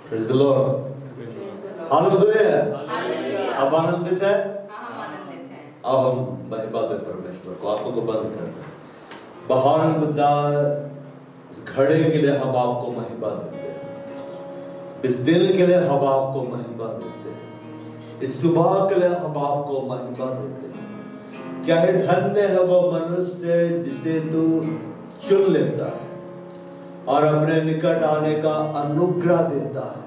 Praise the Lord. Hallelujah. अब आनंदित है? हम आनंदित हैं। अब हम महिमा दें परमेश्वर को। आंखों को बंद कर दें। बहार मुद्दा इस घड़े के लिए हम आपको महिमा देते हैं। इस दिन के लिए हम आपको महिमा देते हैं। इस सुबह के लिए हम आपको महिमा देते हैं। क्या है धन्य है वो मनुष्य जिसे तू चुन लेता है और अपने निकट आने का अनुग्रह देता है,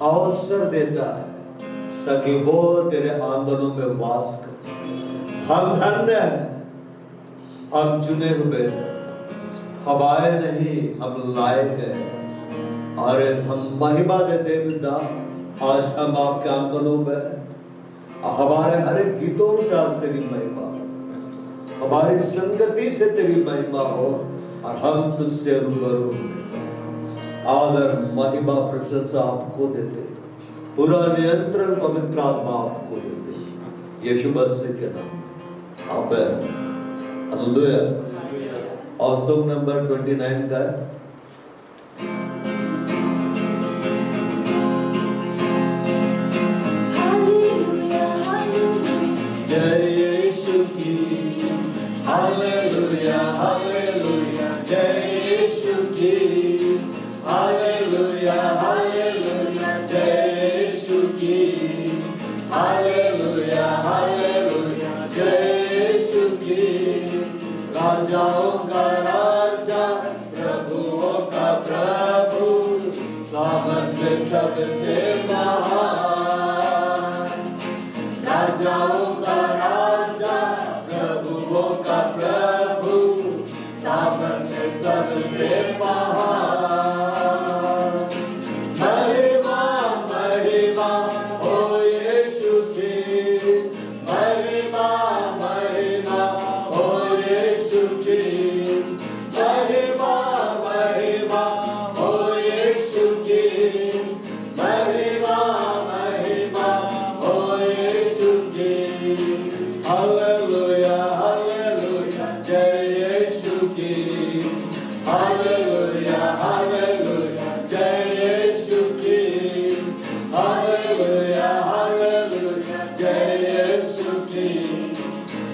अवसर देता है ताकि वो तेरे आंगनों में वास करे। हम धन्य हैं, हम चुने हुए हैं, हम आए नहीं, हम लाए गए और हम महिमा देते पिता। आज हम आपके आंगनों में, हमारे हर एक गीतों से आज तेरी महिमा, हमारी संगति से तेरी महिमा हो और हम तुझसे रूबरू आदर महिमा प्रशंसा आपको देते, पूरा नियंत्रण पवित्र आत्मा आपको देते, यीशु मसीह के नाम में आमीन। हालेलुया। और सॉन्ग नंबर 29 का जय यीशु की, हालेलुया हालेलुया, जय यीशु की, हालेलुया हालेलुया, जय यीशु की, हालेलुया हालेलुया, जय यीशु की। राजाओं का राजा, प्रभुओं का प्रभु, सामर्थ्य सबसे महान। राजाओं का राजा, प्रभुओं का प्रभु, सामर्थ्य सबसे महान। महिमा महिमा हो यीशु की, महिमा महिमा हो यीशु की, महिमा महिमा हो यीशु की, महिमा महिमा हो यीशु की। हालेलुया हालेलुया, जय यीशु की, हालेलुया हालेलुया, जय यीशु की, हालेलुया हालेलुया, जय यीशु की,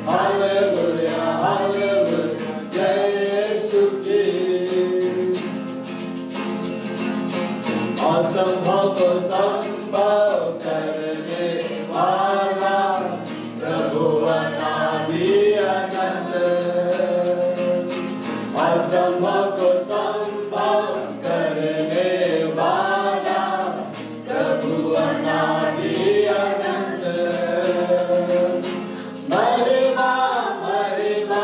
हालेलुया हालेलुया, जय यीशु की। असंभव को संभव करने वाला प्रभु अनादि अनंत, असंभव को संभव करने वाला प्रभु अनादि अनंत। महिमा महिमा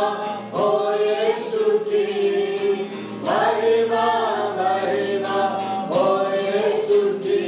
हो यीशु की, महिमा महिमा हो यीशु की,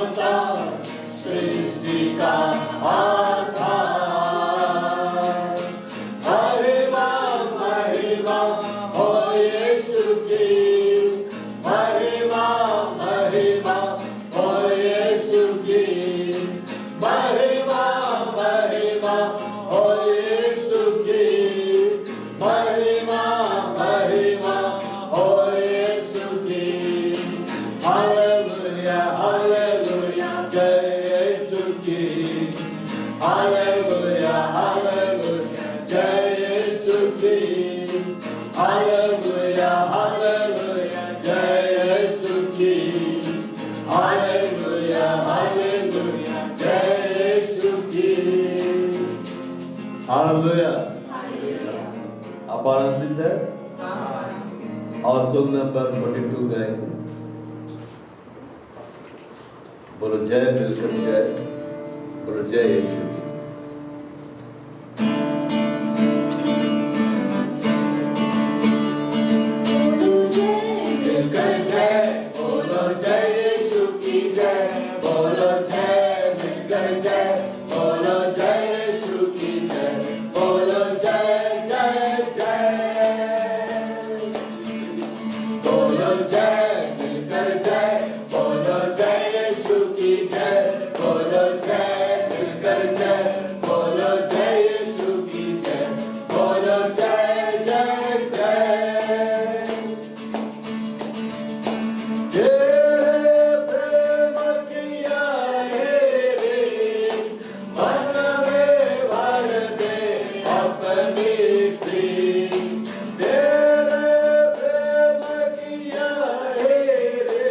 अवतार सृष्टि का आधार। महिमा महिमा हो यीशु की, महिमा महिमा हो यीशु की, महिमा महिमा हो यीशु की, महिमा महिमा हो यीशु की। हालेलुया हालेलुया जय यीशु की, हालेलुया हालेलुया जय यीशु की, हालेलुया हालेलुया जय यीशु की, हालेलुया हालेलुया जय यीशु की। हालेलुया। आप आनंदित है? और सॉन्ग नंबर 42 गाएंगे। बोलो जय मिलकर जय, बोलो जय यीशु की। मिलकर जय, बोलो जय यीशु की जय, बोलो जय मिलकर जय, बोलो जय यीशु की जय, बोलो जय जय जय, बोलो जय मिलकर जय, बोलो जय यीशु की जय, बोलो जय मिलकर जय, बोलो जय यीशु की जय, बोलो जय जय जय। तेरे प्रेम किया है रे, मन में भर दे अपनी प्रीत। तेरे प्रेम किया है रे,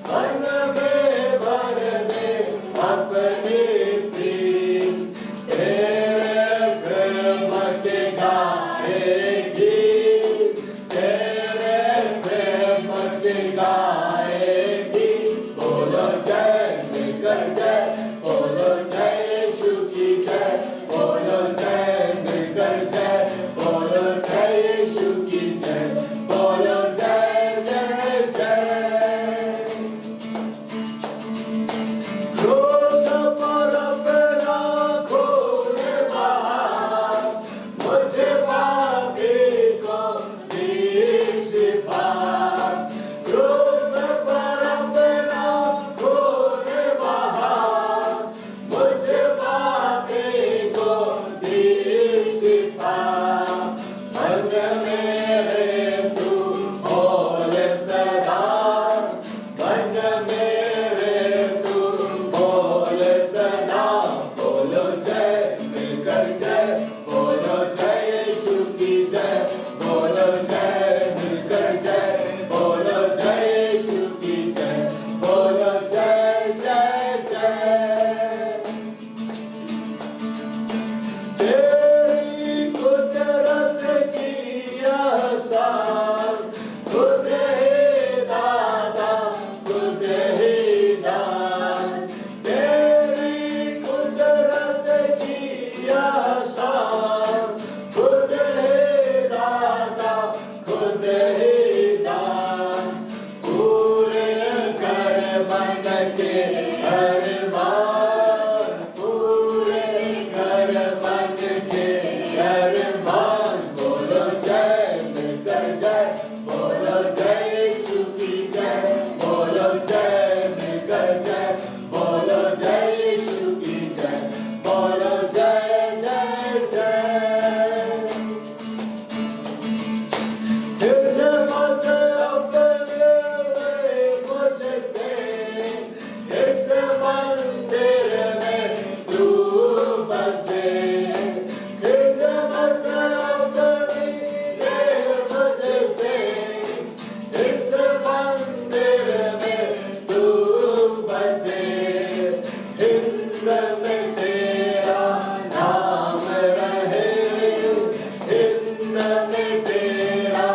मन में भर दे अपनी प्रीत। तेरे प्रेम के गाएगी, तेरे प्रेम के गाएगी। बोलो जय मिलकर जय, बोलो जय यीशु की जय, बोलो जय मिलकर जय, बोलो जय यीशु की जय, बोलो जय जय जय। क्रूस पर अपना खून बहा, मुझे पापी को दी शिफा। क्रूस पर अपना खून बहा, मुझे पापी को दी शिफा। मन मेरे तू बोल सदा, मन मेरे तू बोल सदा। बोलो जय मिलकर जय, बोलो जय यीशु की जय, बोलो जय मिलकर जय, बोलो जय यीशु की जय, बोलो जय जय जय। तेरी कुदरत की आसार, खुद ही दाता खुद ही दान। तेरी कुदरत की आसार, खुद ही दाता खुद ही दान। पूरे कर मन के अरमान, पूरे कर मन के अरमान। बोलो जय मिलकर जय, बोलो जय यीशु की जय, बोलो जय मिलकर जय, बोलो जय यीशु की जय, बोलो जय जय जय। खिदमत अपने मुझसे इस मंदिर में तू बसे। खिदमत अपनी मुझसे इस मंदिर में तू बसे। हिंद में तेरा नाम रहे, हिंद में तेरा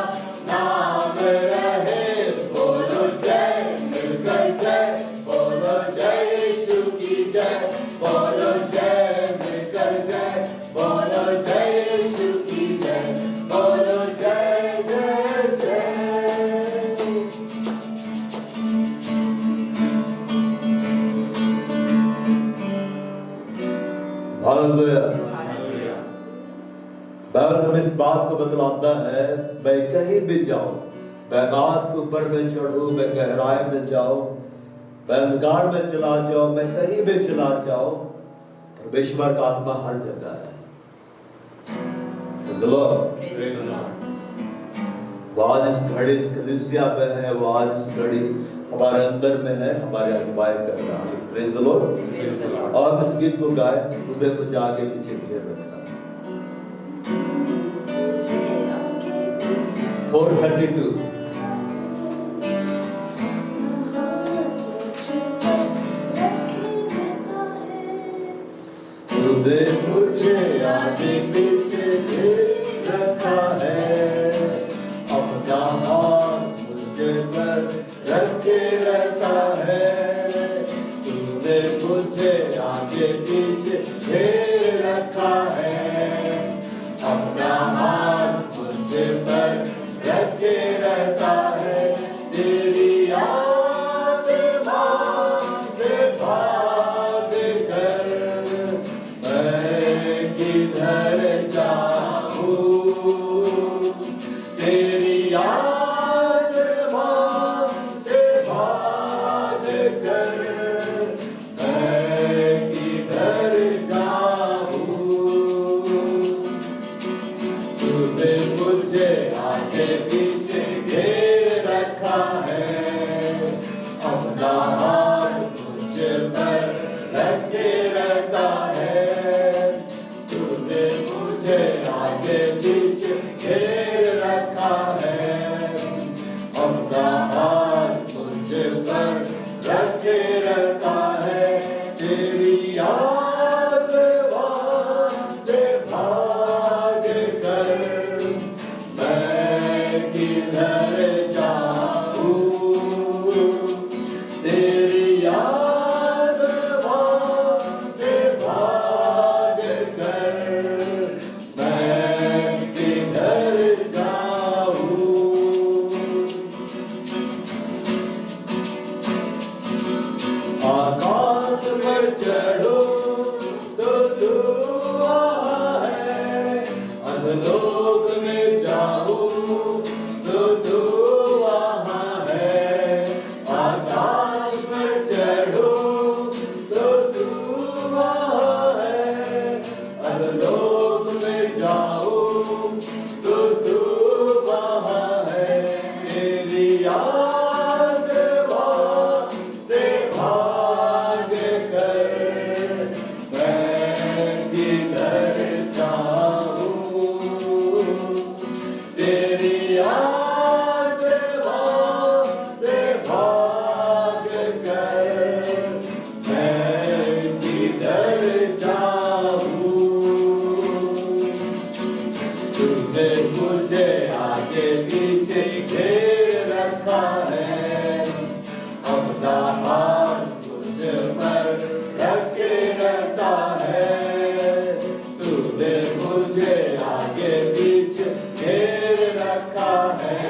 नाम रहे। बोलो जय मिलकर जय, बोलो जय यीशु की जय, बोलो जय मिलकर जय, बोलो जय यीशु की जय, बोलो जय जय जय। हालेलुया। बाइबल हमें इस बात को बतलाता है, मैं कहीं भी जाऊं, मैं आकाश के ऊपर में चढ़ूं, मैं गहराई में जाऊं, मैं अंधकार में चला जाऊं, मैं कहीं भी चला जाऊं, परमेश्वर का आत्मा हर जगह है। Praise the Lord। वो आज इस घड़ी इस कलीसिया में है, वो आज इस घड़ी हमारे अंदर में है, हमारे अगुवाई कर रहा है। Praise the Lord. और इस गीत को गाए, तुझे मुझे आगे पीछे घेर रखा। 432। तुझे मुझे आगे पीछे घेर रखा है, अपना हाथ मुझे पर रखे रहता है। तूने मुझे आगे पीछे घेर रखा है, अपना हाथ मुझे पर रखे रहता है। तेरी आत्मा से भाग कर मैं किधर जाऊं, तेरी आत्मा से भाग कर मैं किधर जाऊं। तूने मुझे आगे पीछे घेर रखा है, अपना हाथ मुझ पर रखे रहता है। तूने मुझे आगे पीछे घेर रखा है, अपना हाथ मुझ पर रखे रहता है। तेरी आत्मा से भाग कर मैं किधर जाऊं, तेरी आत्मा से भाग कर मैं किधर जाऊं। आकाश पर चढ़ो तो तू वहाँ है, अधोलोक में जाऊं तो तू वहाँ है। आकाश पर चढ़ो तो तू वहाँ है, अधोलोक में जाऊं तो तू वहाँ है। तेरी आत्मा से भाग कर मैं किधर जाऊं, तेरी आत्मा से भाग कर मैं किधर जाऊं। तूने मुझे आगे पीछे घेर रखा है, अपना हाथ मुझ पर रखे रहता है। तूने मुझे आगे पीछे घेर रखा है,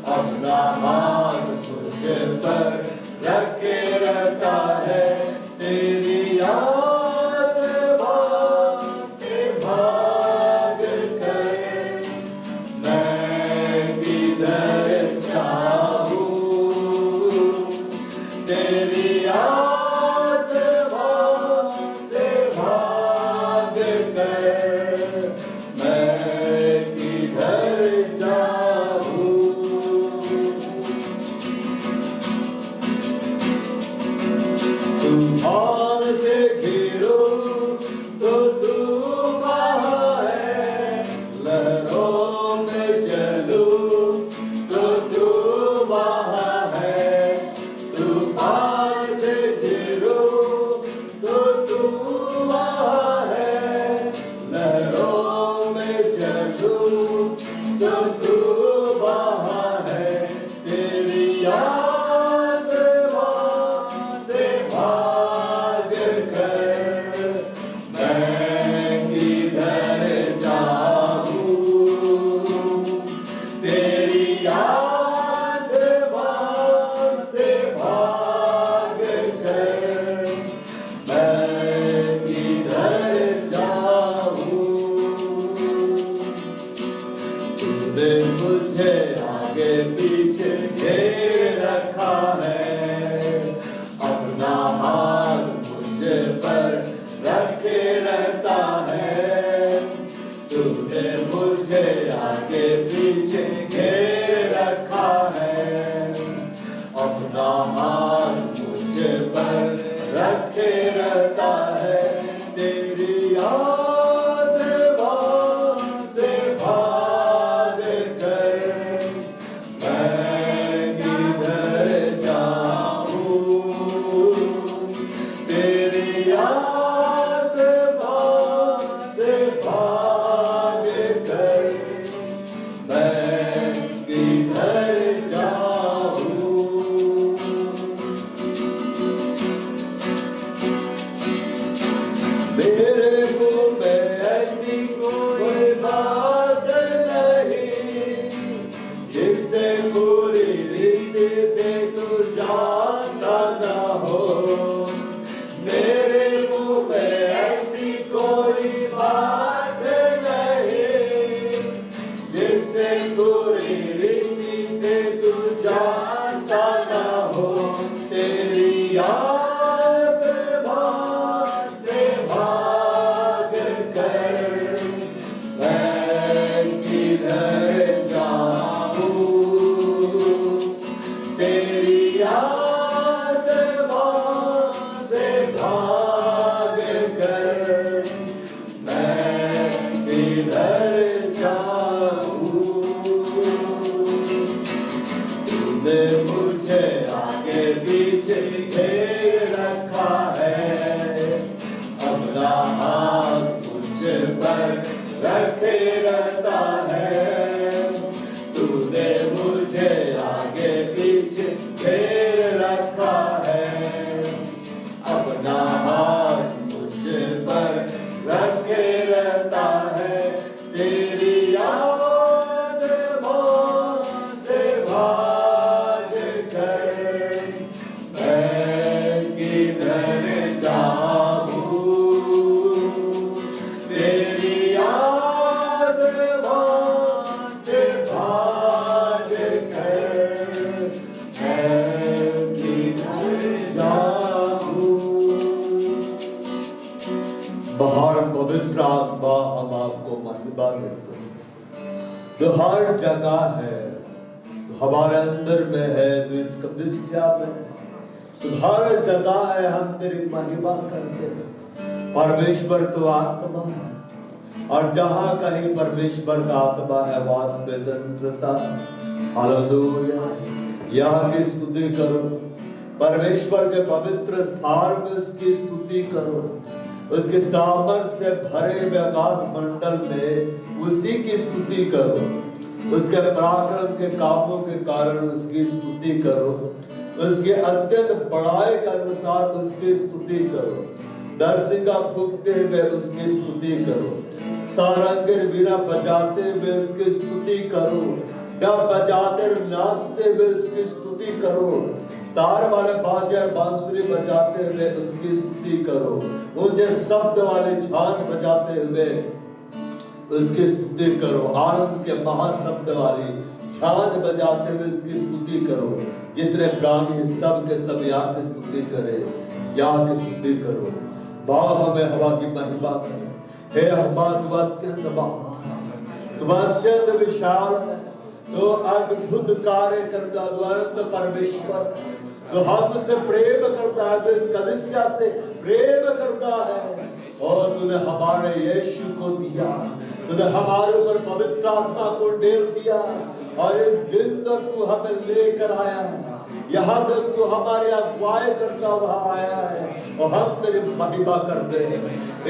अपना हाथ मुझ पर रखे रहता है। तेरी आत्मा से भाग कर मैं किधर जाऊं, तेरी आत्मा से भाग कर मैं किधर जाऊं। तूफान से घिरो तो तू वहाँ है, लहरों में चलूं तो तू वहाँ है। तूफान से घिरो तो तू वहाँ है, लहरों में चलूं तो तू वहाँ है। तेरी आत्मा से भाग हाथ मुझ पर रखे रहता है, तूने मुझे आगे पीछे घेर रखा है। अपना हाथ मुझ पर रखे रहता है, तेरी याद से भाग कर मैं किधर जाऊं, तेरी याद से भाग कर मैं किधर जाऊं। मेरे मुंह में ऐसी कोई बात नहीं जिससे पूरी रीति से तू जानता ना हो। मेरे मुंह में ऐसी कोई बात नहीं जिससे पूरी रीति से तू जानता ना हो। तेरी याद से भाग कर मैं किधर जाऊं, तेरी याद से भाग कर मैं किधर जाऊं। तूने मुझे आगे पीछे घेर रखा है, अपना हाथ मुझ पर रखे रहता है, तूने मुझे आगे पीछे घेर रखा है। अपना हाथ मुझ पर रखे रहता है, तेरी याद से भाग कर मैं किधर जाऊं, तेरी याद से भाग कर मैं किधर जाऊं। बाहर पवित्र आत्मा हम आपको महिमा देते हैं, जो हर जगह है, तो हमारे अंदर में है, तो इस कलीसिया में है, तो हर जगह है, हम तेरी महिमा करते हैं। परमेश्वर तो आत्मा है, और जहां कहीं परमेश्वर का आत्मा है वहां स्वतंत्रता है। हालेलुया। यहाँ की स्तुति करो, परमेश्वर के पवित्र स्थान में उसकी स्तुति करो, उसके सामर्थ्य से भरे हुए आकाश मंडल में उसी की स्तुति करो, उसके पराक्रम के कामों के कारण उसकी स्तुति करो, उसके अत्यंत बड़ाई के अनुसार उसकी स्तुति करो, दर्शिका फूकते हुए उसकी स्तुति करो, सारंगीर बीना बजाते हुए उसकी स्तुति करो, डब बजाते नाचते हुए उसकी स्तुति करो, तार वाले बाजे बांसुरी बजाते हुए उसकी स्तुति करो, ऊंचे शब्द वाले झांझ बजाते हुए उसकी स्तुति करो, आनंद के महाशब्द वाली झांझ बजाते हुए उसकी स्तुति करो। जितने प्राणी सब के सब यहाँ की स्तुति करे, यहाँ की स्तुति करो। भाव में हवा की महिमा करो। हे हवा तू अत्यंत महान, तू अत्यंत विशाल है, तो अद्भुत कार्य करता, तो अनंत परमेश्वर, तो हमसे प्रेम करता है, तो इस कलीसिया से प्रेम करता है। और तूने हमारे यीशु को दिया, तूने हमारे ऊपर पवित्र आत्मा को डेल दिया, और इस दिन तक तू हमें लेकर आया है, यहाँ तक तू हमारी अगुवाई करता हुआ आया है, और हम तेरी महिमा करते हैं।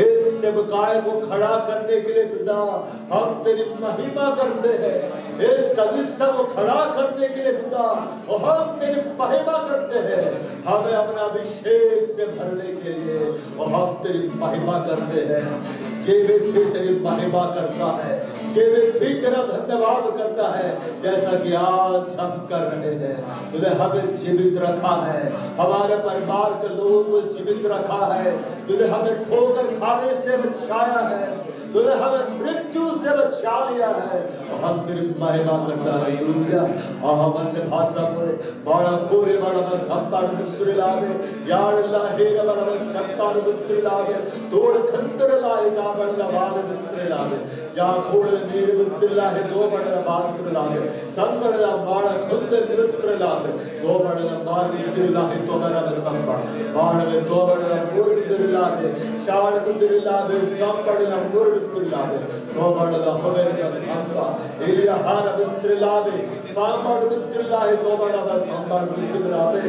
इस सेवकाई को खड़ा करने के लिए खुदा हम तेरी महिमा करते हैं, इस कलीसिया को खड़ा करने के लिए खुदा और हम तेरी महिमा करते हैं। हमें अपना अभिषेक से भरने के लिए और हम तेरी महिमा करते हैं। जीवित ही तेरी महिमा करता है, जीवित ही तेरा धन्यवाद करता है, जैसा कि आज हम कर रहे हैं। तूने हमें जीवित रखा है, हमारे परिवार के लोगों को जीवित रखा है, तूने हमें ठोकर खाने से बचाया है, तूने हमें मृत्यु से बचा लिया है। हम तेरी महिमा करता है। हालेलुया। हम अन्य भाषा में बाड़ा खोरे बाड़ा संपाद मित्र लावे यार लाहेर बाड़ा संपाद मित्र लावे तोड़ खंतर लाए दाबड़ लबाद मित्र लावे जा खोड़ मेरे मित्र लाहे दो बड़ा बाद मित्र लावे संबड़ ला बाड़ा खुंदर मित्र लावे दो बड़ा बाद मित्र लाहे तो बड़ा संपाद बाड़ा में दो बड़ा मूर मित्र लावे शान मित्र लावे संबड़ ला मूर मित्र लावे दो बड़ा हमें का संपाद एलिया हार मित्र लावे संबड़ मित्र लाहे तो बड़ा संपाद मित्र लावे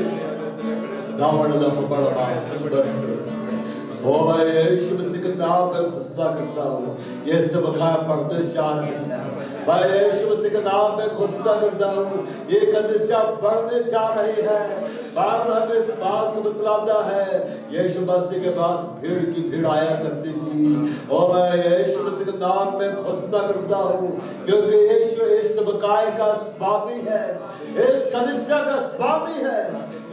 दावड़ ला बड़ा संबड़ ओ भाई यीशु मसीह के नाम में घुसता करता हूँ। ये सब खाया पढ़ते जा रहे हैं भाई यीशु मसीह के नाम में घुसता करता हूँ। ये कलीसिया बढ़ने जा रही है। बाइबल हमें इस बात को बतलाता है यीशु मसीह के पास भीड़ की भीड़ आया करती थी। ओ मैं यीशु मसीह के नाम में घुसता करता हूँ क्योंकि यीशु इस समुदाय का स्वामी है, इस कलीसिया का स्वामी है।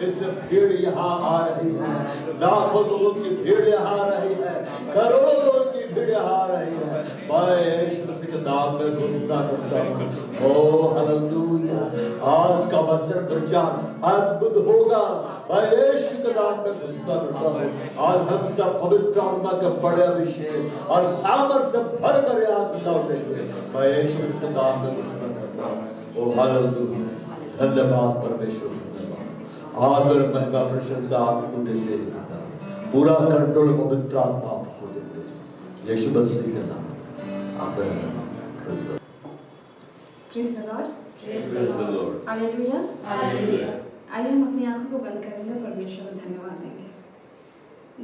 इसलिए भीड़ यहाँ आ रही है, लाखों लोगों की भीड़ यहाँ आ रही है, करोड़ों लोगों की भीड़ यहाँ आ रही है। मैं यीशु मसीह के नाम में घुसता करता हूँ। ओ हालेलुया। आज का वचन प्रचार अद्भुत होगा। मैं यीशु के नाम में घुसता करता हूँ। आज हम सब पवित्र आत्मा के बड़े अभिषेक और सामर्थ्य से भर कर यहाँ से लौटेंगे। मैं यीशु मसीह के नाम में घुसता करता हूँ। ओ हालेलुया। धन्यवाद परमेश्वर, आदर महिमा प्रशंसा आपको देते हैं। पूरा कंट्रोल पवित्र आत्मा आपको देते हैं यीशु मसीह के नाम में। आमीन। Praise the Lord. Praise the Lord. Hallelujah. Hallelujah. आइए हम अपनी आंखों को बंद करेंगे और परमेश्वर को धन्यवाद देंगे।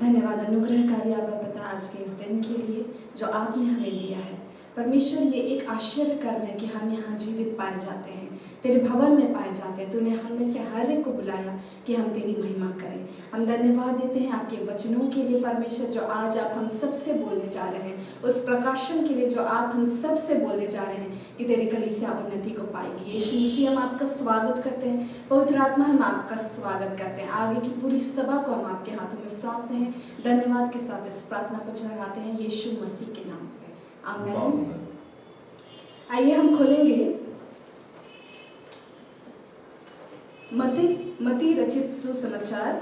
धन्यवाद अनुग्रहकारी आबा पिता आज के इस दिन के लिए जो आपने हमें दिया है। परमेश्वर ये एक आश्चर्य कर्म है कि हम यहाँ जीवित पाए जाते हैं, तेरे भवन में पाए जाते हैं। तूने हम में से हर एक को बुलाया कि हम तेरी महिमा करें। हम धन्यवाद देते हैं आपके वचनों के लिए परमेश्वर जो आज आप हम सब से बोलने जा रहे हैं, उस प्रकाशन के लिए जो आप हम सब से बोलने जा रहे हैं कि तेरी कलीसिया उन्नति को पाएगी। यीशु मसीह हम आपका स्वागत करते हैं, पवित्र आत्मा हम आपका स्वागत करते हैं। आगे की पूरी सभा को हम आपके हाथों में सौंपते हैं। धन्यवाद के साथ इस प्रार्थना को चढ़ाते हैं यीशु मसीह के नाम से, आमीन। आइए हम खोलेंगे मती रचित सुसमाचार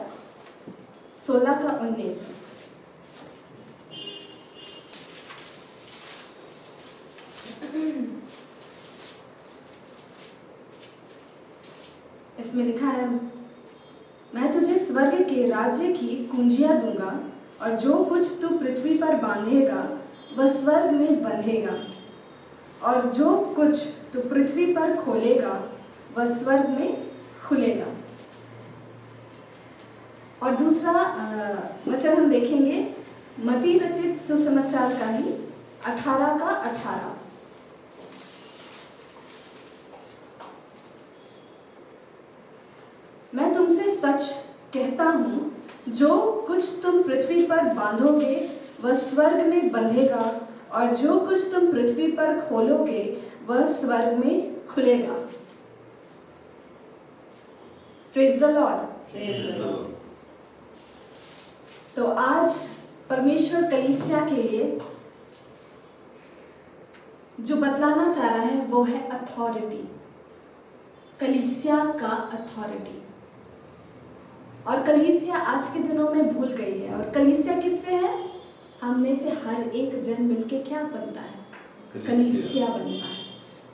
16 का 19। इसमें लिखा है, मैं तुझे स्वर्ग के राज्य की कुंजियां दूंगा और जो कुछ तू पृथ्वी पर बांधेगा वह स्वर्ग में बंधेगा और जो कुछ तू पृथ्वी पर खोलेगा वह स्वर्ग में खुलेगा। और दूसरा वचन हम देखेंगे मती रचित सुसमाचार का ही 18 का 18। मैं तुमसे सच कहता हूँ जो कुछ तुम पृथ्वी पर बांधोगे वह स्वर्ग में बंधेगा और जो कुछ तुम पृथ्वी पर खोलोगे वह स्वर्ग में खुलेगा। Praise the Lord. तो आज परमेश्वर कलीसिया के लिए जो बतलाना चाह रहा है वो है अथॉरिटी, कलीसिया का अथॉरिटी। और कलीसिया आज के दिनों में भूल गई है। और कलीसिया किससे है? हम में से हर एक जन मिलके क्या बनता है? कलीसिया बनता है।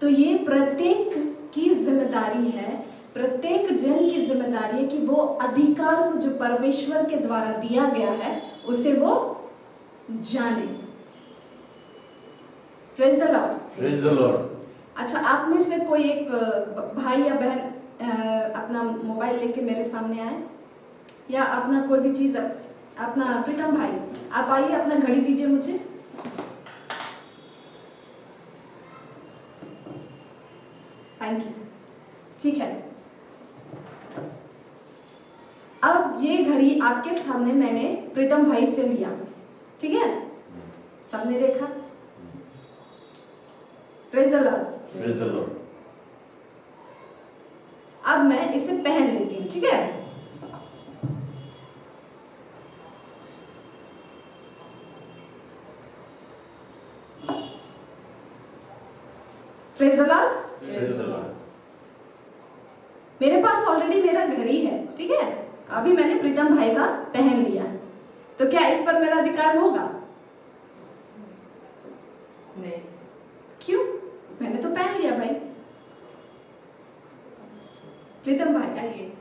तो ये प्रत्येक की जिम्मेदारी है, प्रत्येक जन की जिम्मेदारी है कि वो अधिकार को जो परमेश्वर के द्वारा दिया गया है उसे वो जाने। Praise the Lord. Praise the Lord. अच्छा, आप में से कोई एक भाई या बहन अपना मोबाइल लेके मेरे सामने आए, या अपना कोई भी चीज, अपना प्रीतम भाई आप आइए, अपना घड़ी दीजिए मुझे। Thank you. ठीक है, अब ये घड़ी आपके सामने मैंने प्रीतम भाई से लिया, ठीक है? सबने देखा? Praise the Lord. Praise the Lord. अब मैं इसे पहन लेती हूँ, ठीक है? Praise the Lord. Praise the Lord. मेरे पास ऑलरेडी मेरा घड़ी है, ठीक है, अभी मैंने प्रीतम भाई का पहन लिया, तो क्या इस पर मेरा अधिकार होगा? नहीं। क्यों? मैंने तो पहन लिया भाई। प्रीतम भाई आइए।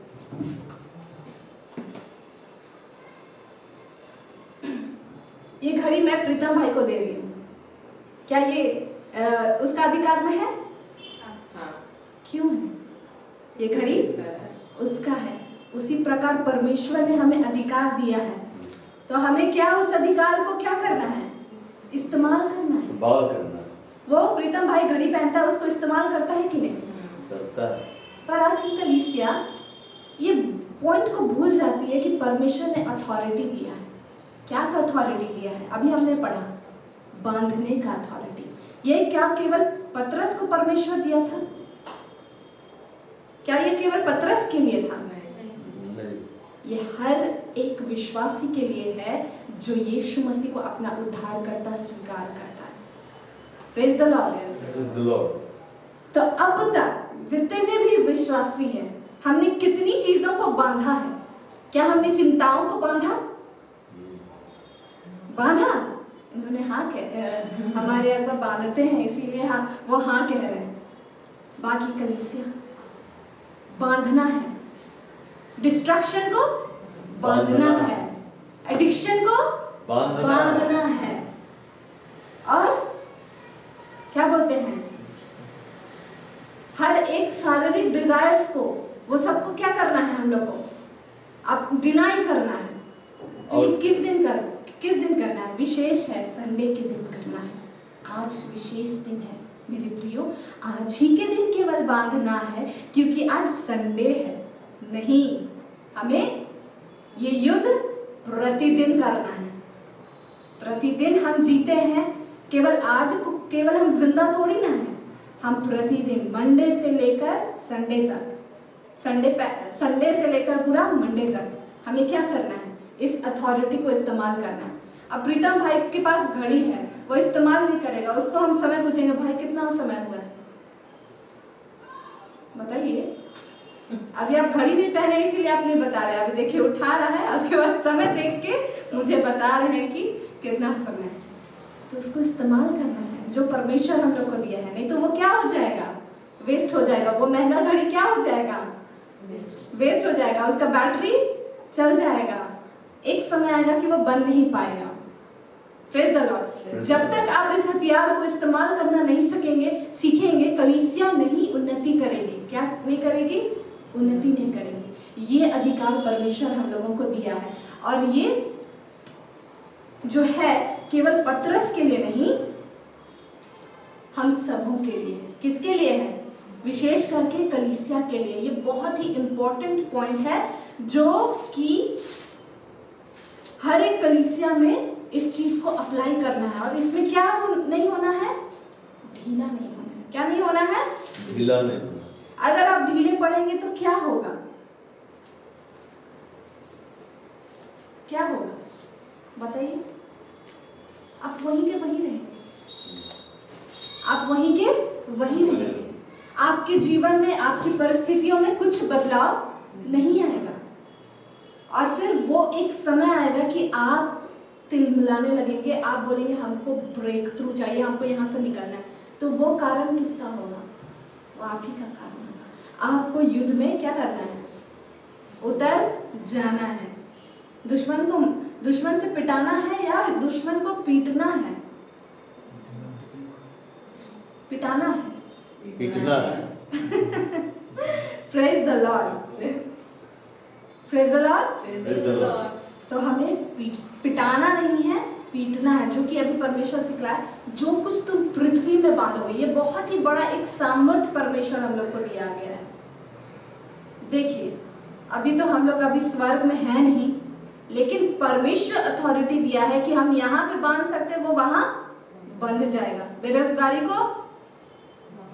ये घड़ी मैं प्रीतम भाई को दे रही हूँ, क्या ये उसका अधिकार में है? हाँ। क्यों है? ये घड़ी उसका है। उसी प्रकार परमेश्वर ने हमें अधिकार दिया है, तो हमें क्या उस अधिकार को क्या करना है? इस्तेमाल करना है। इस्तेमाल करना वो प्रीतम भाई घड़ी पहनता है, उसको इस्तेमाल करता है कि नहीं? करता है। पर आज की कलीसिया ये पॉइंट को भूल जाती है कि परमेश्वर ने अथॉरिटी दिया है। क्या का अथॉरिटी दिया है? अभी हमने पढ़ा, बांधने का अथॉरिटी। ये क्या केवल पतरस को परमेश्वर दिया था? क्या ये केवल पतरस के लिए था? नहीं। ये हर एक विश्वासी के लिए है जो यीशु मसीह को अपना उद्धारकर्ता स्वीकार करता है। Praise the Lord. Praise the Lord. तो अब तक जितने भी विश्वासी हैं, हमने कितनी चीजों को बांधा है? क्या हमने चिंताओं को बांधा? बांधा? इन्होंने हाँ हमारे अगर बांधते हैं, इसीलिए वो हाँ कह रहे हैं। बाकी कलीसिया बांधना है, डिस्ट्रैक्शन को बांधना है, एडिक्शन को बांधना है, और क्या बोलते हैं, हर एक शारीरिक डिजायर्स को, वो सबको क्या करना है हम लोग को? अब डिनाई करना है। तो ये किस दिन करना है? विशेष है, संडे के दिन करना है। आज विशेष दिन है मेरे प्रियो, आज ही के दिन केवल बांधना है, क्योंकि आज संडे है। नहीं, हमें ये युद्ध प्रतिदिन करना है। प्रतिदिन हम जीते हैं, केवल आज को केवल हम जिंदा थोड़ी ना है, हम प्रतिदिन मंडे से लेकर संडे तक, संडे से लेकर पूरा मंडे तक हमें क्या करना है? इस अथॉरिटी को इस्तेमाल करना है। अब प्रीतम भाई के पास घड़ी है, वो इस्तेमाल नहीं करेगा, उसको हम समय पूछेंगे, भाई कितना समय हुआ है बताइए। अभी आप घड़ी नहीं पहने इसीलिए आप नहीं बता रहे, अभी देखिए उठा रहा है, उसके बाद समय देख के मुझे बता रहे हैं कि कितना समय है। तो उसको इस्तेमाल करना है जो परमेश्वर हम लोग को दिया है, नहीं तो वो क्या हो जाएगा? वेस्ट हो जाएगा। वो महंगा घड़ी क्या हो जाएगा? वेस्ट हो जाएगा, उसका बैटरी चल जाएगा, एक समय आएगा कि वो बन नहीं पाएगा। Praise the Lord. जब तक आप इस हथियार को इस्तेमाल करना नहीं सीखेंगे, कलीसिया नहीं उन्नति करेगी। क्या नहीं करेगी? उन्नति नहीं करेगी। ये अधिकार परमेश्वर हम लोगों को दिया है, और ये जो है केवल पतरस के लिए नहीं, हम सबों के लिए। किसके लिए है? विशेष करके कलीसिया के लिए। ये बहुत ही इंपॉर्टेंट पॉइंट है, जो कि हर एक कलीसिया में इस चीज को अप्लाई करना है। और इसमें क्या नहीं होना है? ढीला नहीं होना है। क्या नहीं होना है? ढीला नहीं होना। अगर आप ढीले पड़ेंगे तो क्या होगा? क्या होगा बताइए? आप वहीं के वहीं रहेंगे, आप वहीं के वहीं रहेंगे। आपके जीवन में, आपकी परिस्थितियों में कुछ बदलाव नहीं आएगा, और फिर वो एक समय आएगा कि आप तिलमिलाने लगेंगे, आप बोलेंगे हमको ब्रेक थ्रू चाहिए, हमको यहाँ से निकलना है। तो वो कारण किसका होगा? वो आप ही का कारण होगा। आपको युद्ध में क्या करना है? उतर जाना है। दुश्मन से पिटाना है या दुश्मन को पीटना है? पिटाना है, पीटना है। Praise the Lord, praise the Lord. Praise the Lord. तो हमें पिटाना नहीं है, पीटना है, जो कि अभी परमेश्वर सिखलाए। जो कुछ तुम पृथ्वी में बांधोगे, ये बहुत ही बड़ा एक सामर्थ्य परमेश्वर हम लोग को दिया गया है। देखिए, अभी तो हम लोग अभी स्वर्ग में है नहीं, लेकिन परमेश्वर अथॉरिटी दिया है कि हम यहाँ पे बांध सकते हैं, वो वहां बंध जाएगा। बेरोजगारी को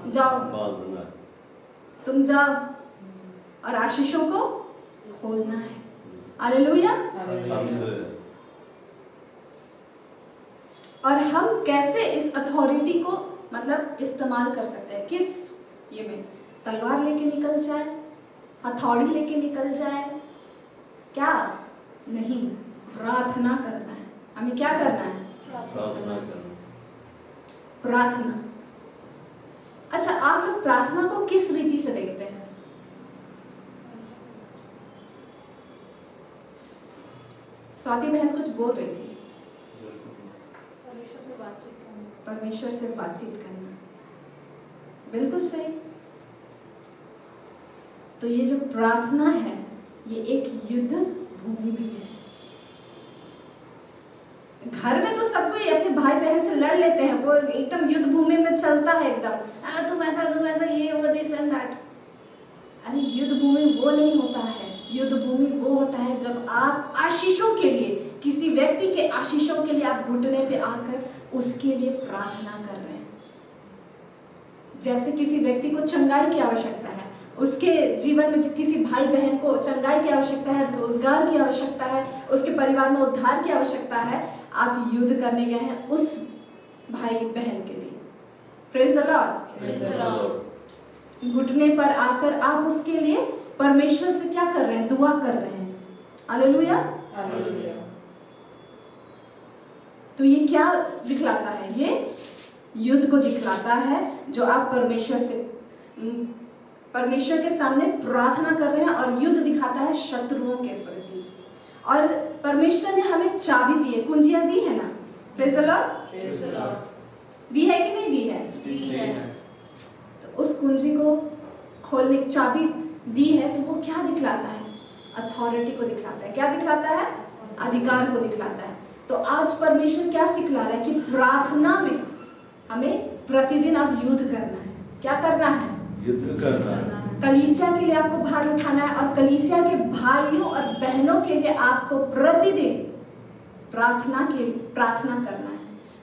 जाओ, बांधना है। तुम जाओ, और आशीषों को खोलना है। हालेलुया। और हम कैसे इस अथॉरिटी को मतलब इस्तेमाल कर सकते हैं। किस ये में? तलवार लेके निकल जाए, हथौड़ी लेके निकल जाए, क्या नहीं, प्रार्थना करना है। हमें क्या करना है? प्रार्थना करना। प्रार्थना। अच्छा, आप लोग प्रार्थना को किस रीति से देखते हैं? स्वाति बहन कुछ बोल रही थी। परमेश्वर से बातचीत करना, बिल्कुल सही। तो ये जो प्रार्थना है, ये एक युद्ध भूमि भी है। घर में तो सब कोई अपने भाई बहन से लड़ लेते हैं, वो एकदम युद्ध भूमि में चलता है एकदम, तुम ऐसा ये वो दिस एंड दैट। अरे युद्ध भूमि वो नहीं होता है। युद्ध भूमि वो होता है जब आप आशीषों के लिए, किसी व्यक्ति के आशीषों के लिए आप घुटने पे आकर उसके लिए प्रार्थना कर रहे हैं। जैसे किसी व्यक्ति को चंगाई की आवश्यकता है, उसके जीवन में किसी भाई बहन को चंगाई की आवश्यकता है, रोजगार की आवश्यकता है, उसके परिवार में उद्धार की आवश्यकता है, आप युद्ध करने गए हैं उस भाई बहन के लिए। Praise the Lord. घुटने पर आकर आप उसके लिए परमेश्वर से क्या कर रहे हैं? दुआ कर रहे हैं। हालेलुया। तो ये क्या दिखलाता है? ये युद्ध को दिखलाता है जो आप परमेश्वर के सामने प्रार्थना कर रहे हैं, और युद्ध दिखाता है शत्रुओं के प्रति। और परमेश्वर ने हमें चाबी दी है, कुंजियां दी है ना? Praise the Lord. दी है कि नहीं दी है? दी है। तो उस कुंजी को खोलने की चाबी दी है, तो वो क्या दिखलाता है? अथॉरिटी को दिखलाता है। क्या दिखलाता है? अधिकार को दिखलाता है। तो आज परमेश्वर क्या सिखला रहा है कि प्रार्थना में हमें प्रतिदिन अब युद्ध करना है। क्या करना है? युद्ध करना है। कलीसिया के लिए आपको भार उठाना है, और कलीसिया के भाइयों और बहनों के लिए आपको प्रतिदिन प्रार्थना करना है।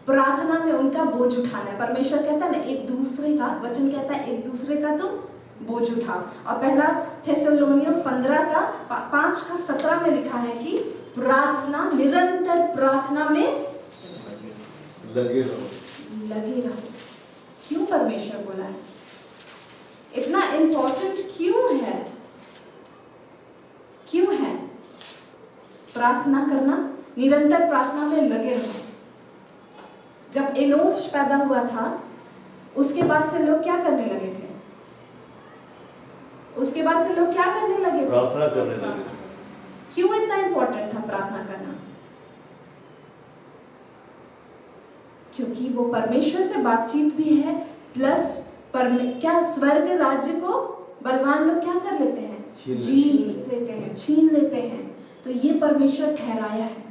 प्रार्थना में उनका बोझ उठाना है। परमेश्वर कहता है ना, एक दूसरे का वचन कहता है, एक दूसरे का तुम बोझ उठाओ। और पहला थेसलोनियों 15:5-17 में लिखा है कि प्रार्थना, निरंतर प्रार्थना में लगे रहो। क्यों परमेश्वर बोला है? इतना इंपॉर्टेंट क्यों है? क्यों है प्रार्थना करना? निरंतर प्रार्थना में लगे रहो। जब एनोश पैदा हुआ था, उसके बाद से लोग क्या करने लगे थे? प्रार्थना करने लगे। क्यों इतना इंपॉर्टेंट था प्रार्थना करना? क्योंकि वो परमेश्वर से बातचीत भी है, प्लस क्या स्वर्ग राज्य को बलवान लोग क्या कर लेते हैं? छीन लेते हैं। तो ये परमेश्वर ठहराया है।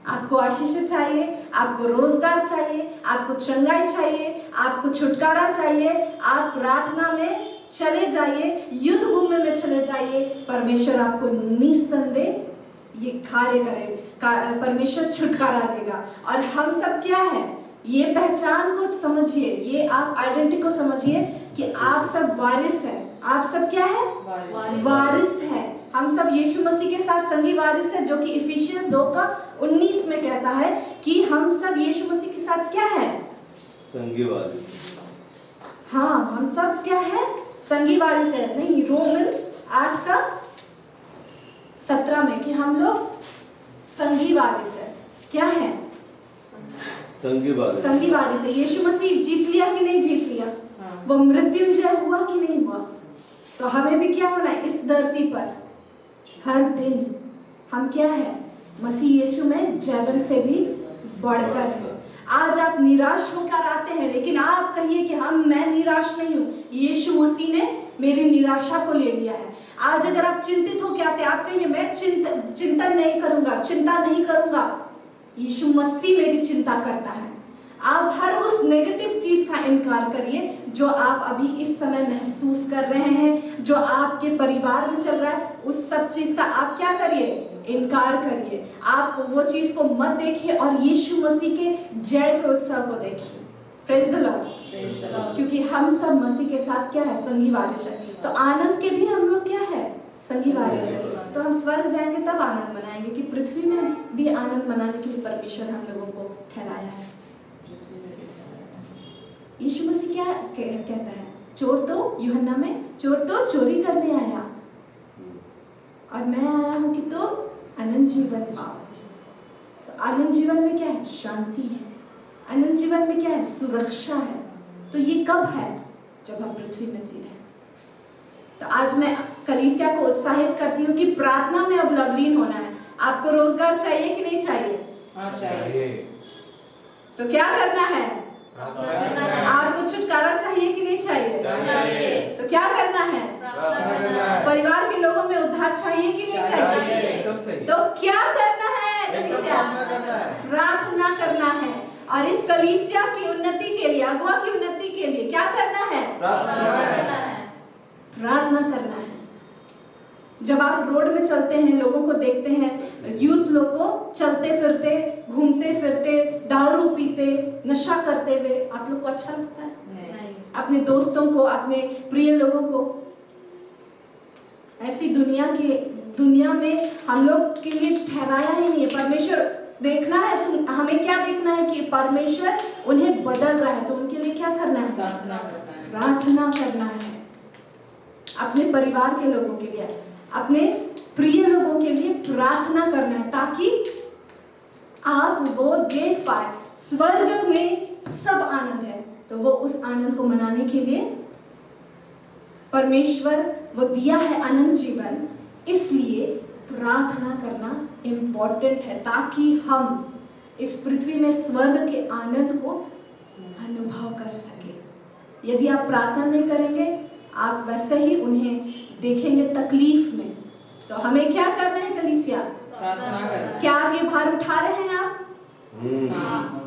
आपको आशीष चाहिए, आपको रोजगार चाहिए, आपको चंगाई चाहिए, आपको छुटकारा चाहिए, आप प्रार्थना में चले जाइए, युद्ध भूमि में चले जाइए। परमेश्वर आपको निस्संदेह ये कार्य करे, परमेश्वर छुटकारा देगा। और हम सब क्या है? ये पहचान को समझिए, ये आप आइडेंटिटी को समझिए कि आप सब वारिस हैं। आप सब क्या है? वारिस है। हम सब यीशु मसीह के साथ संगी वारिस है, जो कि इफिसियंस 2:19 में कहता है कि हम सब यीशु मसीह के साथ क्या है? संगी वारिस। हाँ, हम सब क्या है? संगी वारिस है। नहीं, रोमन्स 8:17 में कि हम लोग संगी वारिस है। क्या है? संगी वारिस है। यीशु मसीह जीत लिया कि नहीं जीत लिया? वो मृत्युंजय हुआ कि नहीं हुआ? तो हमें भी क्या होना है? इस धरती पर हर दिन हम क्या है? मसीह यीशु में जैवन से भी बढ़कर है। आज आप निराश होकर आते हैं, लेकिन आप कहिए कि मैं निराश नहीं हूँ, यीशु मसीह ने मेरी निराशा को ले लिया है। आज अगर आप चिंतित होकर आते हैं, आप कहिए मैं चिंतन नहीं करूंगा, चिंता नहीं करूंगा, यीशु मसीह मेरी चिंता करता है। आप हर उस नेगेटिव चीज का इनकार करिए जो आप अभी इस समय महसूस कर रहे हैं, जो आपके परिवार में चल रहा है, उस सब चीज का आप क्या करिए? इनकार करिए। आप वो चीज को मत देखिए और यीशु मसीह के जय के उत्सव को देखिए। Praise the Lord. क्योंकि हम सब मसीह के साथ क्या है? संगी वारिस है। तो आनंद के भी हम लोग क्या है? संगी वारिस है। तो हम स्वर्ग जाएंगे तब आनंद मनाएंगे, कि पृथ्वी में भी आनंद मनाने के लिए परमेश्वर हम लोगों को ठहराया है। यीशु मसीह क्या कहता है? चोर तो यूहन्ना में चोर तो चोरी करने आया और मैं आया हूं कि तो अनंत जीवन पाओ। तो अनंत जीवन में क्या है? शांति है। अनंत जीवन में क्या है? सुरक्षा है। तो ये कब है? जब हम पृथ्वी में जी रहे हैं। तो आज मैं कलीसिया को उत्साहित करती हूँ कि प्रार्थना में अब लवलीन होना है। आपको रोजगार चाहिए कि नहीं चाहिए? हाँ चाहिए। तो क्या करना है? आपको छुटकारा चाहिए कि नहीं चाहिए? चाहिए। तो क्या करना है? परिवार के लोगों में उद्धार चाहिए कि नहीं चाहिए? तो क्या करना है कलीसिया? प्रार्थना करना है। और इस कलीसिया की उन्नति के लिए, अगुआ की उन्नति के लिए क्या करना है? प्रार्थना करना है। जब आप रोड में चलते हैं, लोगों को देखते हैं, यूथ लोग को चलते फिरते, घूमते फिरते, दारू पीते, नशा करते हुए, आप लोग को अच्छा लगता है? नहीं। अपने दोस्तों को, अपने प्रिय लोगों को ऐसी दुनिया में हम लोग के लिए ठहराया ही नहीं है। परमेश्वर देखना है, तुम हमें क्या देखना है कि परमेश्वर उन्हें बदल रहा है, तो उनके लिए क्या करना है? प्रार्थना करना है। अपने परिवार के लोगों के लिए, अपने प्रिय लोगों के लिए प्रार्थना करना है, ताकि आप वो देख पाए। स्वर्ग में सब आनंद है, तो वो उस आनंद को मनाने के लिए परमेश्वर वो दिया है अनंत जीवन, इसलिए प्रार्थना करना इम्पोर्टेंट है, ताकि हम इस पृथ्वी में स्वर्ग के आनंद को अनुभव कर सके। यदि आप प्रार्थना नहीं करेंगे, आप वैसे ही उन्हें देखेंगे तकलीफ में। तो हमें क्या करना है कलीसिया? प्रार्थना करना। क्या आप ये भार उठा रहे हैं? आप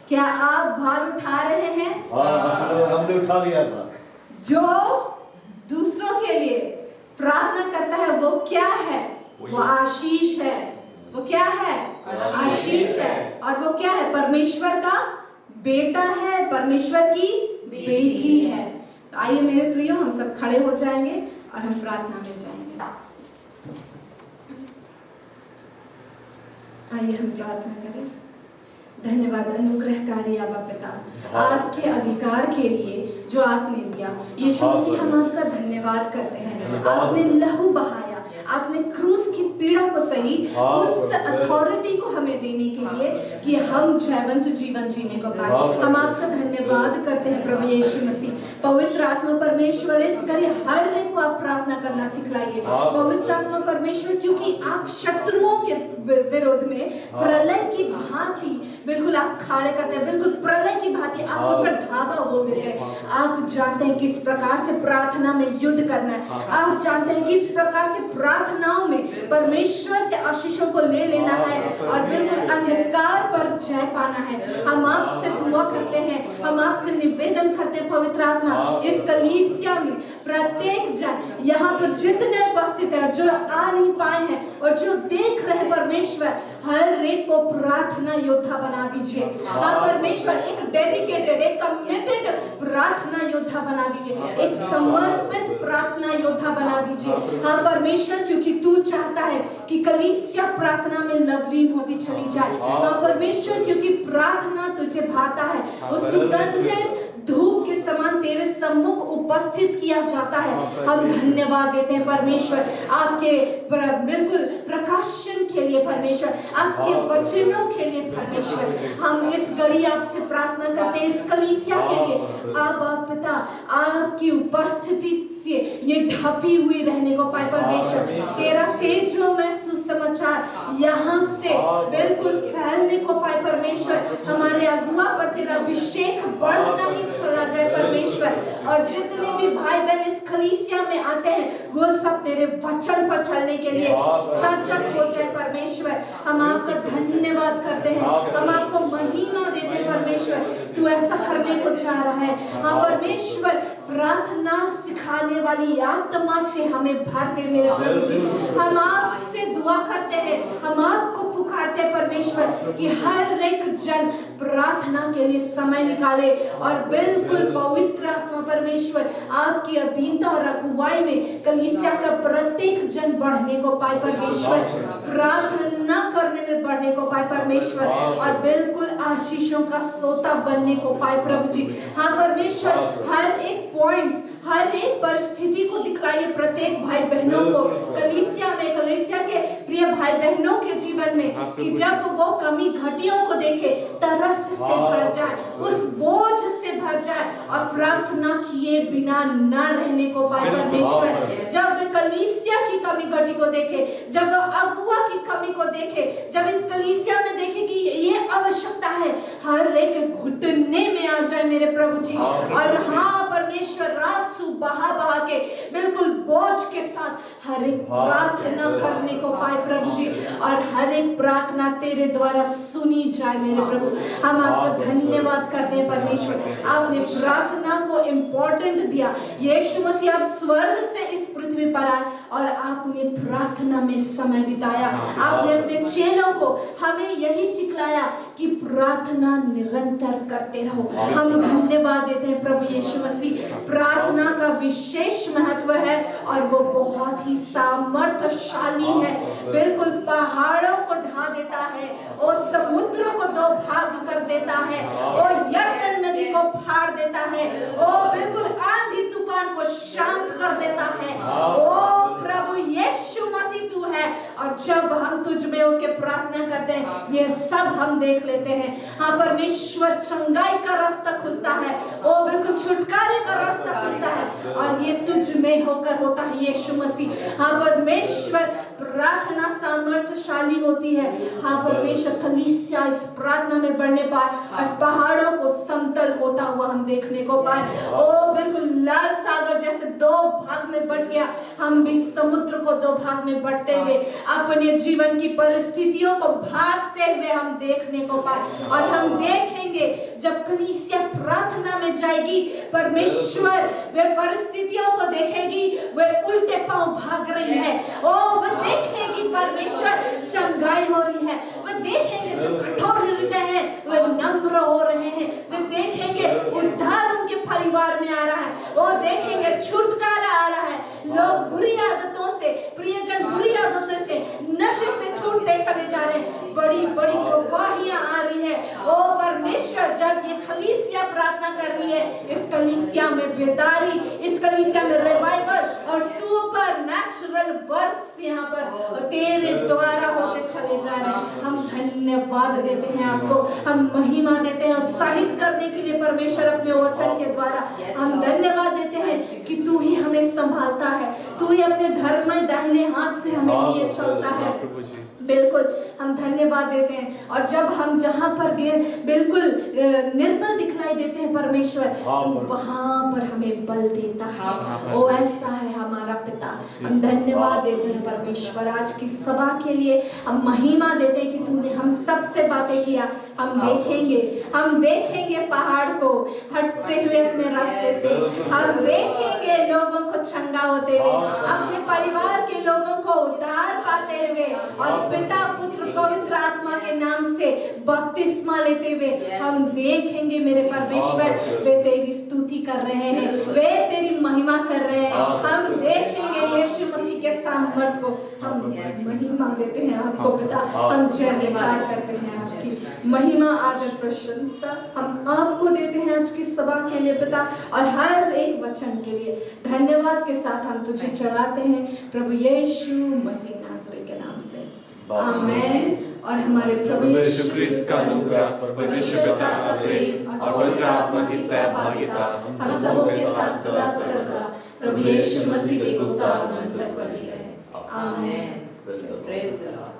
क्या आप भार उठा रहे हैं? हमने उठा लिया था। जो दूसरों के लिए प्रार्थना करता है वो क्या है? वो आशीष है। वो क्या है? आशीष है। और वो क्या है? परमेश्वर का बेटा है, परमेश्वर की बेटी है। तो आइए मेरे प्रियो, हम सब खड़े हो जाएंगे और हम प्रार्थना में जाएंगे। आइए हम प्रार्थना करें। धन्यवाद अनुग्रहकारी आबा पिता, आपके अधिकार के लिए जो आपने दिया। यीशु मसीह, हम आपका धन्यवाद करते हैं। आपने लहू बहाया, आपने क्रूस की पीड़ा को सही, उस अथॉरिटी को हमें देने के लिए कि हम जयवंत जीवन जीने को पाए। हम आपका धन्यवाद करते हैं प्रभु यीशु मसीह। पवित्र आत्मा परमेश्वर, इस करे हर एक को आप प्रार्थना करना सिखाइए। पवित्र आत्मा परमेश्वर, क्योंकि आप शत्रुओं के विरोध में प्रलय की भांति बिल्कुल आप कार्य करते हैं, बिल्कुल प्रलय की भांति आप उन पर ढाबा बोल देते हैं। आप जानते हैं किस प्रकार से प्रार्थना में युद्ध करना है। आप जानते हैं किस प्रकार से प्रार्थनाओं में परमेश्वर से आशीषों को ले लेना है और बिल्कुल अंधकार पर जय पाना है। हम आपसे दुआ करते हैं, हम आपसे निवेदन करते हैं पवित्र आत्मा, इस कलीसिया में प्रत्येक जन यहाँ पर जितने उपस्थित है, जो आ नहीं पाए हैं और जो देख रहे परमेश्वर, हर एक को प्रार्थना योद्धा बना दीजिए। हाँ परमेश्वर, एक डेडिकेटेड, एक कमिटेड प्रार्थना योद्धा बना दीजिए, एक समर्पित प्रार्थना योद्धा बना दीजिए। हाँ परमेश्वर, क्योंकि तू चाहता है कि कलीसिया प्रार्थना में लवलीन होती चली जाए। हाँ परमेश्वर, क्योंकि प्रार्थना तुझे भाता है, वो सुगंधित धूप के समान तेरे सम्मुख उपस्थित किया जाता है। हम धन्यवाद देते हैं परमेश्वर, आपके बिल्कुल प्रकाशन के लिए परमेश्वर, आपके वचनों के लिए परमेश्वर। हम इस घड़ी आपसे प्रार्थना करते हैं इस कलीसिया के लिए। आप पिता, आपकी उपस्थिति से ये ढपी हुई रहने को पाए परमेश्वर। तेरा तेजो में सुसमाचार यहाँ से बिल्कुल फैलने को पाए परमेश्वर। हमारे अगुआ पर तेरा अभिषेक बढ़ता ही चला जाए परमेश्वर। और जितने भी भाई बहन इस कलीसिया में आते हैं, वो सब तेरे वचन पर चलने के लिए सजग हो जाए परमेश्वर। हम आपका धन्यवाद करते हैं, हम आपको महिमा देते हैं परमेश्वर। तू ऐसा करने को चाह रहा है। हाँ परमेश्वर, प्रार्थना सिखाने वाली आत्मा से हमें भर दे मेरे प्रभु जी। हम आपसे दुआ करते हैं, हम आपको पुकारते हैं परमेश्वर कि हर एक जन प्रार्थना के लिए समय निकाले और बिल्कुल पवित्र आत्मा परमेश्वर आपकी अधीनता और अगुवाई में कलीसिया का प्रत्येक जन बढ़ने को पाए परमेश्वर। प्रार्थना करने में बढ़ने को पाए परमेश्वर, और बिल्कुल आशीषों का सोता बनने को पाए प्रभु जी। हाँ परमेश्वर, हर एक पॉइंट्स, हर एक परिस्थिति को दिखलाइए प्रत्येक भाई बहनों को कलीसिया में, कलीसिया के प्रिय भाई बहनों के जीवन में, कि जब वो कमी घटियों को देखे तरस से भर जाए, उस बोझ से भर जाए और प्रार्थना किए बिना न रहने को पाए परमेश्वर। जब कलीसिया की कमी घटी को देखे, जब अगुआ की कमी को देखे, जब इस कलीसिया में देखे कि ये आवश्यकता है, हर एक घुटने में आ जाए मेरे प्रभु जी। और हाँ परमेश्वर, आंसू बहा बहा के बिल्कुल बोझ के साथ हर एक प्रार्थना करने को पाए प्रभु जी, और हर एक प्रार्थना तेरे द्वारा सुनी जाए मेरे प्रभु। हम आपको धन्यवाद करते हैं परमेश्वर, आपने प्रार्थना को इम्पोर्टेंट दिया। यीशु मसीह आप स्वर्ग से इस पृथ्वी पर आए और आपने प्रार्थना में समय बिताया। आपने अपने चेलों को हमें यही सिखलाया कि प्रार्थना निरंतर करते रहो। हम धन्यवाद देते हैं प्रभु यीशु मसीह। प्रार्थना का विशेष महत्व है और वो बहुत ही सामर्थ्यशाली है, बिल्कुल पहाड़ों को ढा देता है, और समुद्र को दो भाग कर देता है, और यरदन नदी को फाड़ देता है, और बिल्कुल आंधी तूफान को शांत कर देता है। ओ प्रभु यीशु मसीह तू है, और जब हम तुझ में होकर प्रार्थना करते हैं ये सब हम देख लेते हैं। हाँ परमेश्वर, चंगाई का रास्ता खुलता है, ओ बिल्कुल छुटकारे का रास्ता खुलता है, और ये तुझ में होकर होता है यीशु मसीह। हाँ परमेश्वर, प्रार्थना सामर्थ्यशाली होती है। हाँ परमेश्वर, कलीसिया इस प्रार्थना में बढ़ने पाए और पहाड़ों को समतल होता हुआ हम देखने को पाए। ओ बिल्कुल लाल सागर जैसे दो भाग में बट गया, हम भी समुद्र को दो भाग में बटते हुए अपने जीवन की परिस्थितियों को भागते हुए हम देखने को पाए। और हम देखेंगे जब कलीसिया प्रार्थना में जाएगी, परमेश्वर वे परिस्थितियों को देखेगी, वे उल्टे पांव भाग रही है। ओ वे देखेंगी परमेश्वर चंगाई हो रही है, वे देखेंगे जो कठोर हृदय है वे नम्र हो रहे हैं, वे देखेंगे उद्धार उनके परिवार में आ रहा है, वो देखेंगे छुटकारा आ रहा है, लोग बुरी आदतों से, प्रियजन बुरी आदतों से, नशे से छूटते चले जा रहे हैं, बड़ी बड़ी गवाहियां आ रही है। ओ परमेश्वर, जब ये कलीसिया प्रार्थना कर रही है, इस कलीसिया में बेदारी, इस कलीसिया में रिवाइवल और सुपर नेचुरल वर्क्स यहाँ पर तेरे द्वारा होते चले जा रहे हैं। हम धन्यवाद देते हैं आपको, हम महिमा देते हैं उत्साहित करने के लिए परमेश्वर अपने वचन के द्वारा। हम धन्यवाद देते हैं कि तू ही हमें संभालता है, तू ही अपने धर्म में दाहिने हाथ से हमें लिए चलता है। बिल्कुल हम धन्यवाद देते हैं। और जब हम जहाँ पर बिल्कुल निर्बल दिखलाई देते हैं परमेश्वर, तो वहाँ पर हमें बल देता है। ओ ऐसा है हमारा पिता। हम धन्यवाद देते हैं परमेश्वर आज की सभा के लिए। हम महिमा देते हैं कि तूने हम सबसे बातें किया। हम देखेंगे पहाड़ को हटते हुए अपने रास्ते से, हम देखेंगे लोगों को चंगा होते हुए, अपने परिवार के लोगों को उद्धार पाते हुए, और पिता पुत्र पवित्र आत्मा के नाम से बपतिस्मा लेते हुए हम देखेंगे मेरे परमेश्वर, वे तेरी स्तुति कर रहे हैं, वे तेरी महिमा कर रहे हैं। हम देखेंगे यीशु मसीह के सामर्थ को। हम महिमा देते हैं आपको पिता, हम जय जयकार करते हैं, आपकी महिमा आदर प्रशंसा हम आपको देते हैं आज की सभा के लिए पिता, और हर एक वचन के लिए धन्यवाद के साथ हम तुझे चढ़ाते हैं प्रभु यीशु मसीह नासरी के नाम से, आमीन। और हमारे प्रभु यीशु क्रिस्त का अनुग्रह, परमेश्वर पिता का प्रेम और पवित्र आत्मा की सहभागिता हम सबों के साथ सदा सर्वदा प्रभु यीशु मसीह के उद्धार तक बनी रहे। आमीन। Praise the Lord.